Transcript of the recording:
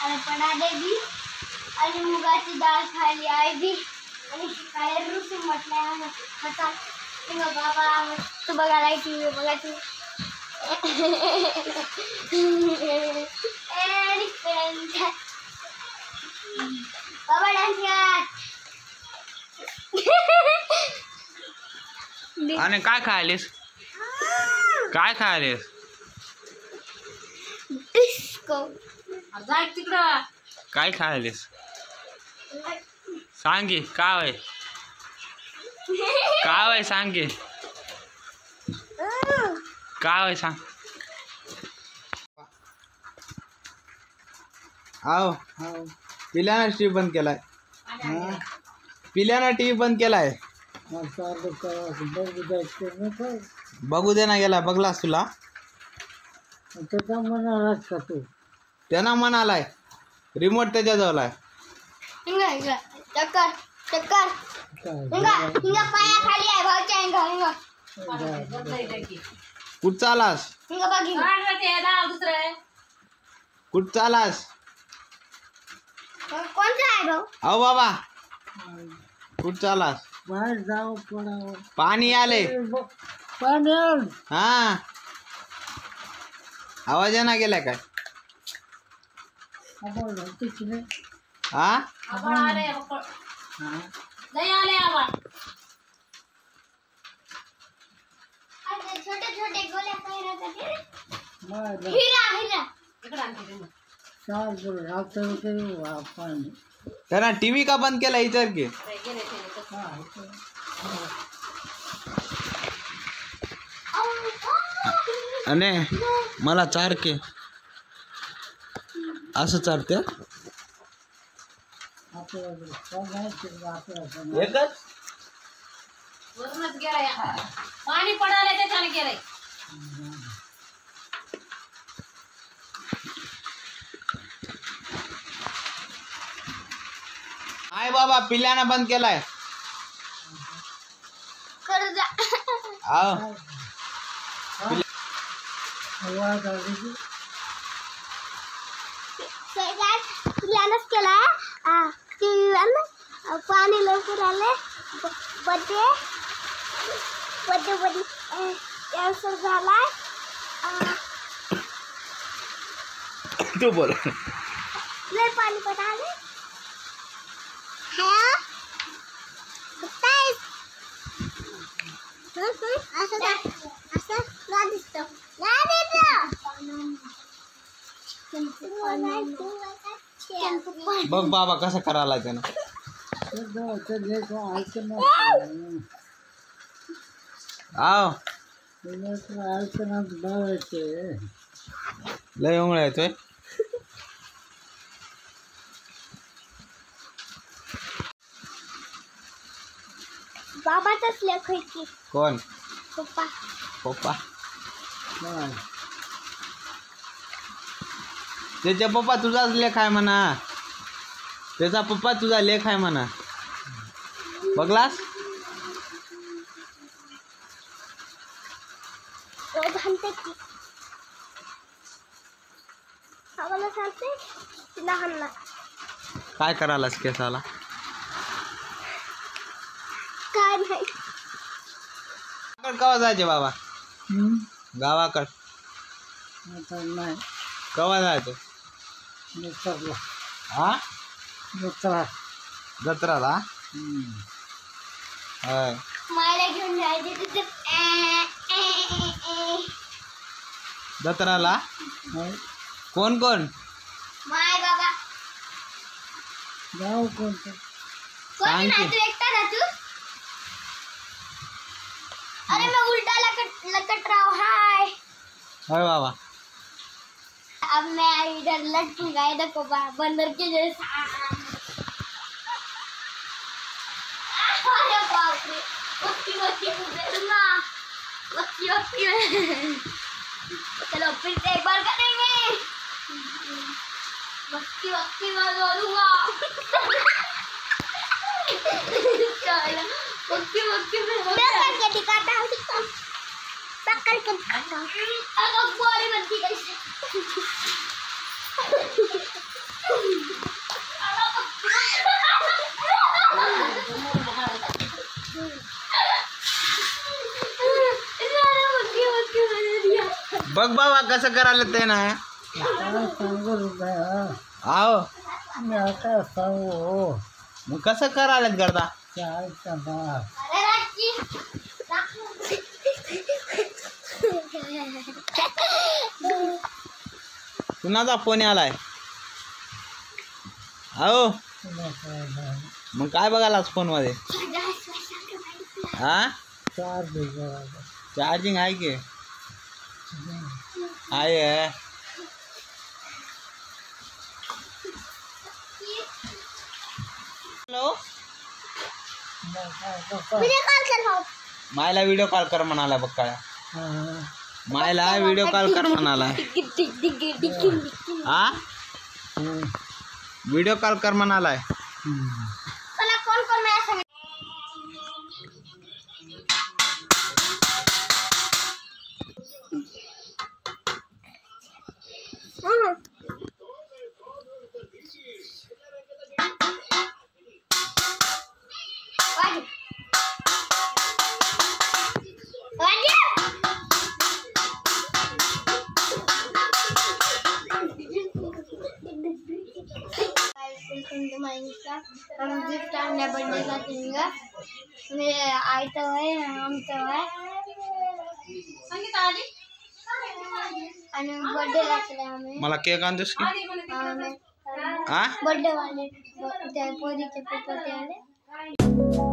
आणि पराठे बी आणि मुगाची डाळ खाली आहे बी आणि काय रुसून म्हटलं खाता बाबा तू बघायला टीव्ही बघायची बाबा डान्स आणि काय खायलीस काय खायलीस डिस्को जाय तिकडं काय खायलीस सांग की काय होय काय होय सांग की काय होय सांग आओ पिल्यानं टीव्ही बंद केलाय पिल्यानं टीव्ही बंद केलाय बघू दे ना गेला बघलास तुला त्याचा म्हणालाच का तू त्यांना म्हणालाय रिमोट त्याच्याजवळ आहे चक्कर चक्कर हिंगा पाया खाली आहे भाऊच्या हिंगा कुठ चालास हिंगा बघ दुसरं कुठ चालास कोणता आहे भाऊ अहो बाबा कुठ चालास बाहेर जाऊ पडावं पाणी आले पाणी हा आवाज ना गेलाय काय हा आपण आले नाही आले आपण छोटे छोटे गोल्या काय राहतात हिरा हिरा इकडं आणते पाणी त्यांना टीव्ही का बंद केला विचार की आणि मला चार के असं चारते एकच वरूनच गेलाय पाणी पडायला त्याच्याने गेलाय आय बाबा पिल्यानं बंद केलाय कर जा आओ प्लॅनच केलाय टीव्हीवर पाणी लवकर आले बड्डे बड्डे बड्डे कॅन्सल झालाय तू बोल लय पाणी पडाले असं ना दिसतं बघ बाबा कसं करायला त्यानं आओ लय उंगळ येतोय बाबाचाच लेख आहे की कोण पप्पा पप्पा त्याचा पप्पा तुझाच लेख आहे म्हणा त्याचा पप्पा तुझा लेख आहे म्हणा बघलास घालते की आम्हाला सांगते तिला हाणला काय करायलास केसाला काय नाही कवा जायचे बाबा गावाकड नाही कवा जायचं मित्राला हा मित्रा जत्राला होय मला घेऊन जायचे तिथे जत्राला कोण कोण माय बाबा जाऊ कोणतं कोण सांग नाही की. तू एकटा ना तू अरे मैं उल्टा लकट रहा हूँ हाय होय बाबा अब मैं इधर लटकूंगा ये देखो बंदर के जैसा अरे बाप रे वक्की वक्की ना वक्की वक्की चलो फिर से एक बार करेंगे वक्की वक्की मैं बोलूंगा चलो वक्की वक्की मैं करके दिखाता हूँ करके दिखाता हूँ अब बॉडी बनती कैसे बघ बाबा कसं करायला ते ना काय सांगू रुपये आहो मी आता सांगू मग कसं करायला करता काय करणार अरे राजी. कुणाचा फोन आलाय अहो तुला काय नाही मग काय बघायलास फोन मध्ये हा चार दिवस चार्जिंग आहे की आहे हॅलो व्हिडिओ कॉल कर भाऊ. मायला व्हिडिओ कॉल कर म्हणाला बघ काय मायला व्हिडिओ कॉल कर म्हणाला हा व्हिडिओ कॉल कर म्हणालाय चला कोण कोण माझ्या संग हम गिफ्ट आणल्या बर्थडेला तिंगा मी आयतं आहे आमचं आहे संगीता आली आणि बर्थडेला केला आम्ही मला केक आणतोस की हा बर्थडे वाले त्या पोरीचे पप्पा ते आले